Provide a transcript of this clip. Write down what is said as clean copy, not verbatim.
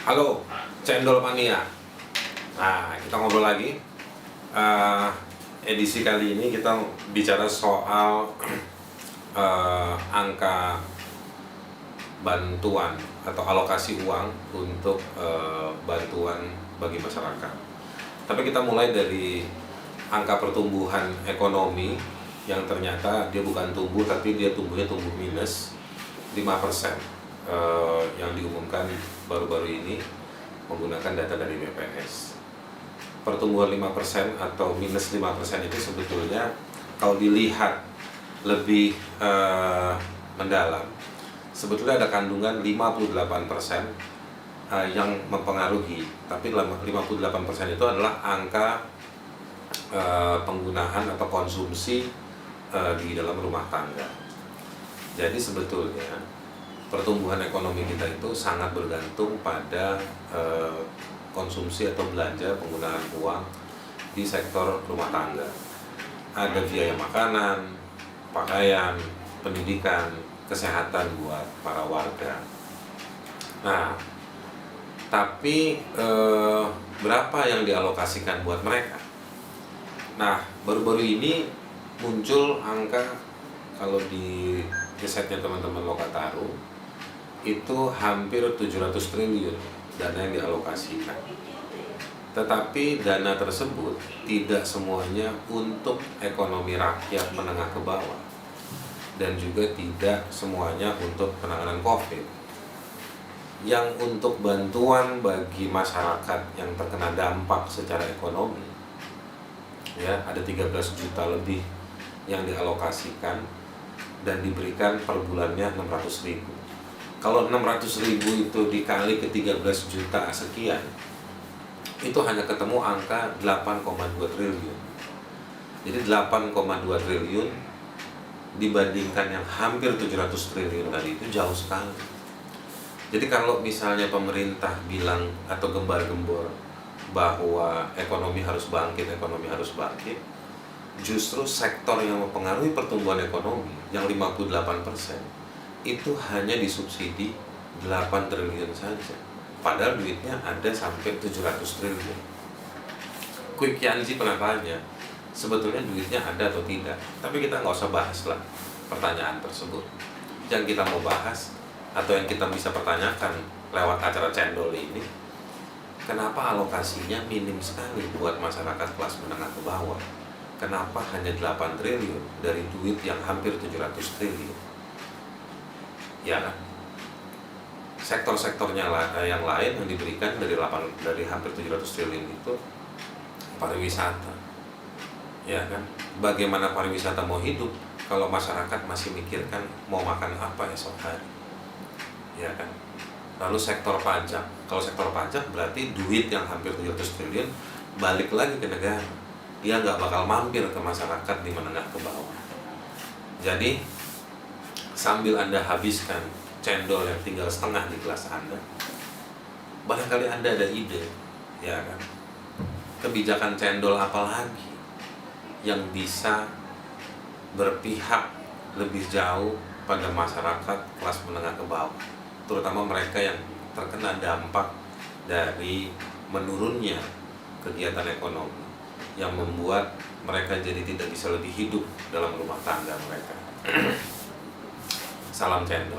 Halo, Cendol Mania. Nah, kita ngobrol lagi. Edisi kali ini kita bicara soal angka bantuan atau alokasi uang untuk bantuan bagi masyarakat. Tapi kita mulai dari angka pertumbuhan ekonomi yang ternyata dia bukan tumbuh, tapi dia tumbuh minus 5%, yang diumumkan baru-baru ini menggunakan data dari BPS. Pertumbuhan 5% atau minus 5% itu sebetulnya kalau dilihat lebih mendalam, sebetulnya ada kandungan 58% yang mempengaruhi. Tapi 58% itu adalah angka penggunaan atau konsumsi di dalam rumah tangga. Jadi sebetulnya pertumbuhan ekonomi kita itu sangat bergantung pada konsumsi atau belanja penggunaan uang di sektor rumah tangga. Ada biaya makanan, pakaian, pendidikan, kesehatan buat para warga. Nah, tapi berapa yang dialokasikan buat mereka? Nah, baru-baru ini muncul angka, kalau di risetnya teman-teman Lokataru, itu hampir 700 triliun dana yang dialokasikan. Tetapi dana tersebut tidak semuanya untuk ekonomi rakyat menengah ke bawah, dan juga tidak semuanya untuk penanganan COVID. Yang untuk bantuan bagi masyarakat yang terkena dampak secara ekonomi, ya, ada 13 juta lebih yang dialokasikan dan diberikan per bulannya 600.000. Kalau 600.000 itu dikali ke 13 juta sekian, itu hanya ketemu angka 8,2 triliun. Jadi 8,2 triliun dibandingkan yang hampir 700 triliun tadi itu jauh sekali. Jadi kalau misalnya pemerintah bilang atau gembar-gembor bahwa ekonomi harus bangkit, justru sektor yang mempengaruhi pertumbuhan ekonomi yang 58% itu hanya disubsidi 8 triliun saja. Padahal duitnya ada sampai 700 triliun. Quick Yanzi pernah tanya, sebetulnya duitnya ada atau tidak? Tapi kita nggak usah bahas lah pertanyaan tersebut. Yang kita mau bahas atau yang kita bisa pertanyakan lewat acara Cendol ini, kenapa alokasinya minim sekali buat masyarakat kelas menengah ke bawah? Kenapa hanya 8 triliun dari duit yang hampir 700 triliun? Ya, sektor-sektornya yang lain yang diberikan dari hampir 700 triliun itu pariwisata. Ya kan? Bagaimana pariwisata mau hidup kalau masyarakat masih mikirkan mau makan apa esok hari? Ya kan? Lalu sektor pajak. Kalau sektor pajak berarti duit yang hampir 700 triliun balik lagi ke negara. Dia nggak bakal mampir ke masyarakat di menengah ke bawah. Jadi sambil Anda habiskan cendol yang tinggal setengah di gelas Anda, barangkali Anda ada ide, ya kan? Kebijakan cendol apa lagi yang bisa berpihak lebih jauh pada masyarakat kelas menengah ke bawah, terutama mereka yang terkena dampak dari menurunnya kegiatan ekonomi yang membuat mereka jadi tidak bisa lebih hidup dalam rumah tangga mereka. Salam cendol.